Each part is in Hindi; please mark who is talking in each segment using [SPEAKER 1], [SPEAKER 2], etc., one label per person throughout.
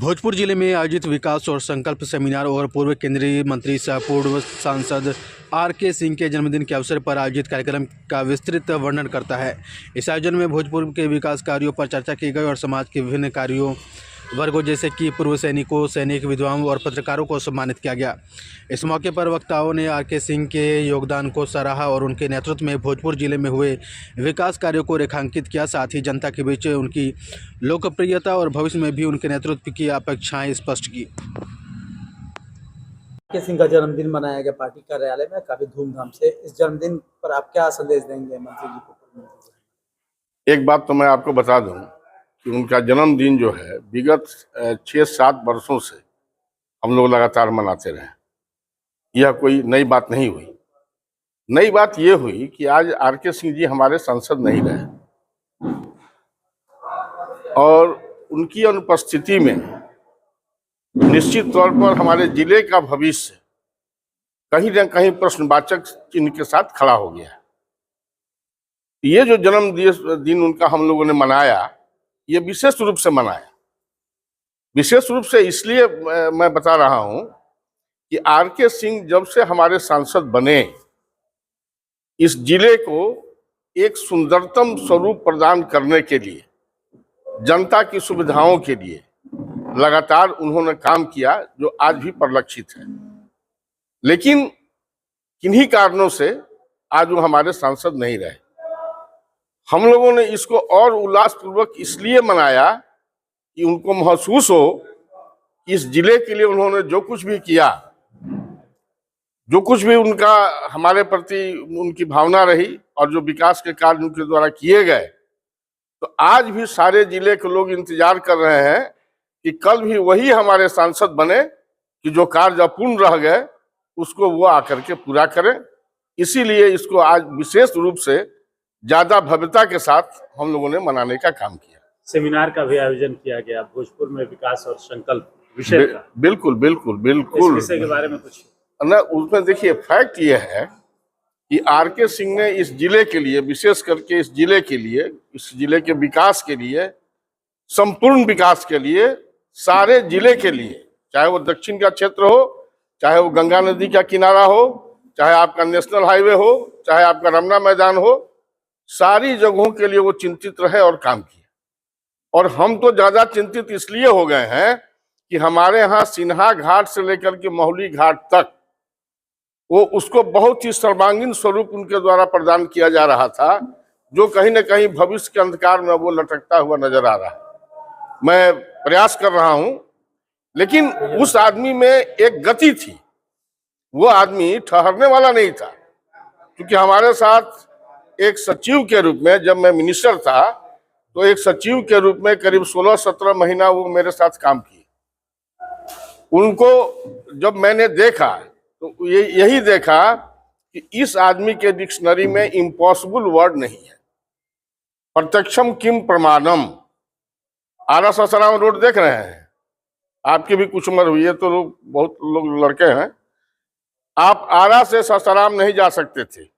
[SPEAKER 1] भोजपुर जिले में आयोजित विकास और संकल्प सेमिनार और पूर्व केंद्रीय मंत्री सह पूर्व सांसद आर.के. सिंह के जन्मदिन के अवसर पर आयोजित कार्यक्रम का विस्तृत वर्णन करता है। इस आयोजन में भोजपुर के विकास कार्यों पर चर्चा की गई और समाज के विभिन्न कार्यों वर्गों जैसे कि पूर्व सैनिकों, सैनिक, विधवाओं और पत्रकारों को सम्मानित किया गया। इस मौके पर वक्ताओं ने आर.के. सिंह के योगदान को सराहा और उनके नेतृत्व में भोजपुर जिले में हुए विकास कार्यों को रेखांकित किया। साथ ही जनता के बीच उनकी लोकप्रियता और भविष्य में भी उनके नेतृत्व की अपेक्षाएं स्पष्ट की।
[SPEAKER 2] आर.के. सिंह का जन्मदिन मनाया गया पार्टी कार्यालय में काफी धूमधाम से। इस जन्मदिन पर आप क्या संदेश देंगे मंत्री जी को?
[SPEAKER 3] एक बात तो मैं आपको बता दूं कि उनका जन्मदिन जो है विगत 6-7 वर्षों से हम लोग लगातार मनाते रहे। यह कोई नई बात नहीं हुई। नई बात यह हुई कि आज आर.के. सिंह जी हमारे सांसद नहीं रहे और उनकी अनुपस्थिति में निश्चित तौर पर हमारे जिले का भविष्य कहीं न कहीं प्रश्नवाचक चिन्ह के साथ खड़ा हो गया है। ये जो जन्मदिन उनका हम लोगों ने मनाया, ये विशेष रूप से मनाया। विशेष रूप से इसलिए मैं बता रहा हूं कि आर.के. सिंह जब से हमारे सांसद बने, इस जिले को एक सुंदरतम स्वरूप प्रदान करने के लिए, जनता की सुविधाओं के लिए लगातार उन्होंने काम किया, जो आज भी परिलक्षित है। लेकिन किन्हीं कारणों से आज वो हमारे सांसद नहीं रहे। हम लोगों ने इसको और उल्लासपूर्वक इसलिए मनाया कि उनको महसूस हो कि इस जिले के लिए उन्होंने जो कुछ भी किया, जो कुछ भी उनका हमारे प्रति उनकी भावना रही और जो विकास के कार्य उनके द्वारा किए गए, तो आज भी सारे जिले के लोग इंतजार कर रहे हैं कि कल भी वही हमारे सांसद बने कि जो कार्य अपूर्ण रह गए उसको वो आकर के पूरा करें। इसीलिए इसको आज विशेष रूप से ज्यादा भव्यता के साथ हम लोगों ने मनाने का काम किया।
[SPEAKER 4] सेमिनार का भी आयोजन किया गया भोजपुर में विकास और संकल्प विषय का।
[SPEAKER 3] बिल्कुल बिल्कुल बिल्कुल।
[SPEAKER 4] इस विषय के बारे में कुछ
[SPEAKER 3] ना, उसमें देखिए फैक्ट ये है कि आर.के. सिंह ने इस जिले के लिए, विशेष करके इस जिले के लिए, इस जिले के विकास के लिए, संपूर्ण विकास के लिए, सारे जिले के लिए, चाहे वो दक्षिण का क्षेत्र हो, चाहे वो गंगा नदी का किनारा हो, चाहे आपका नेशनल हाईवे हो, चाहे आपका रमना मैदान हो, सारी जगहों के लिए वो चिंतित रहे और काम किया। और हम तो ज्यादा चिंतित इसलिए हो गए हैं कि हमारे यहाँ सिन्हा घाट से लेकर के महुली घाट तक वो उसको बहुत ही सर्वांगीण स्वरूप उनके द्वारा प्रदान किया जा रहा था, जो कहीं न कहीं भविष्य के अंधकार में वो लटकता हुआ नजर आ रहा है। मैं प्रयास कर रहा हूं, लेकिन उस आदमी में एक गति थी। वो आदमी ठहरने वाला नहीं था, क्योंकि हमारे साथ एक सचिव के रूप में, जब मैं मिनिस्टर था तो एक सचिव के रूप में करीब 16-17 महीना वो मेरे साथ काम किए। उनको जब मैंने देखा तो यही देखा कि इस आदमी के डिक्शनरी में इम्पॉसिबल वर्ड नहीं है। प्रत्यक्षम किम प्रमाणम। आरा सासाराम रोड देख रहे हैं, आपकी भी कुछ उम्र हुई है तो बहुत लोग लड़के हैं। आप आरा से सासाराम नहीं जा सकते थे।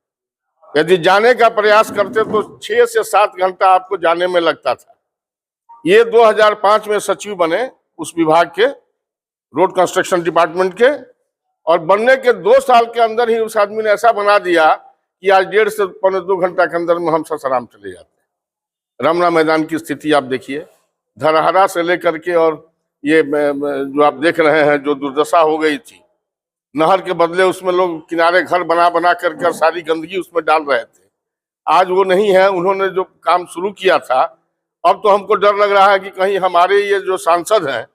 [SPEAKER 3] यदि जाने का प्रयास करते तो 6 से 7 घंटा आपको जाने में लगता था। ये 2005 में सचिव बने उस विभाग के, रोड कंस्ट्रक्शन डिपार्टमेंट के, और बनने के 2 साल के अंदर ही उस आदमी ने ऐसा बना दिया कि आज 1.5 से 2 घंटा के अंदर में हम सासाराम चले जाते हैं। रमना मैदान की स्थिति आप देखिए, धरहरा से लेकर के, और ये जो आप देख रहे हैं जो दुर्दशा हो गई थी, नहर के बदले उसमें लोग किनारे घर बना बना करके सारी गंदगी उसमें डाल रहे थे। आज वो नहीं है। उन्होंने जो काम शुरू किया था, अब तो हमको डर लग रहा है कि कहीं हमारे ये जो सांसद हैं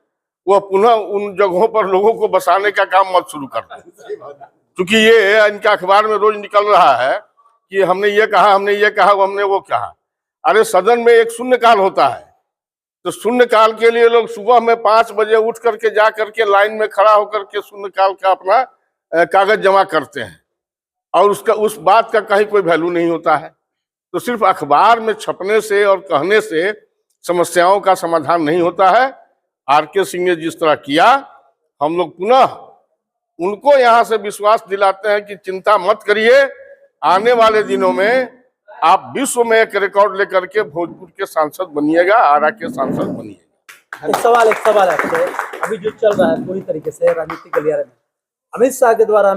[SPEAKER 3] वो पुनः उन जगहों पर लोगों को बसाने का काम मत शुरू कर दें। क्योंकि ये इनका अखबार में रोज निकल रहा है कि हमने ये कहा, हमने ये कहा, हमने वो कहा। अरे सदन में एक शून्यकाल होता है, तो शून्यकाल के लिए लोग सुबह में 5 बजे उठ करके जा करके लाइन में खड़ा होकर के शून्यकाल का अपना कागज जमा करते हैं, और उस बात का कहीं कोई वैल्यू नहीं होता है। तो सिर्फ अखबार में छपने से और कहने से समस्याओं का समाधान नहीं होता है। आर.के. सिंह ने जिस तरह किया, हम लोग पुनः उनको यहाँ से विश्वास दिलाते हैं कि चिंता मत करिए, आने वाले दिनों में आप विश्व में एक रिकॉर्ड लेकर के भोजपुर के सांसद बनिएगा, आरा के सांसद बनिएगा।
[SPEAKER 2] एक सवाल है आपसे। अभी जो चल रहा है पूरी तरीके से राजनीतिक गलियारे में, अमित शाह के द्वारा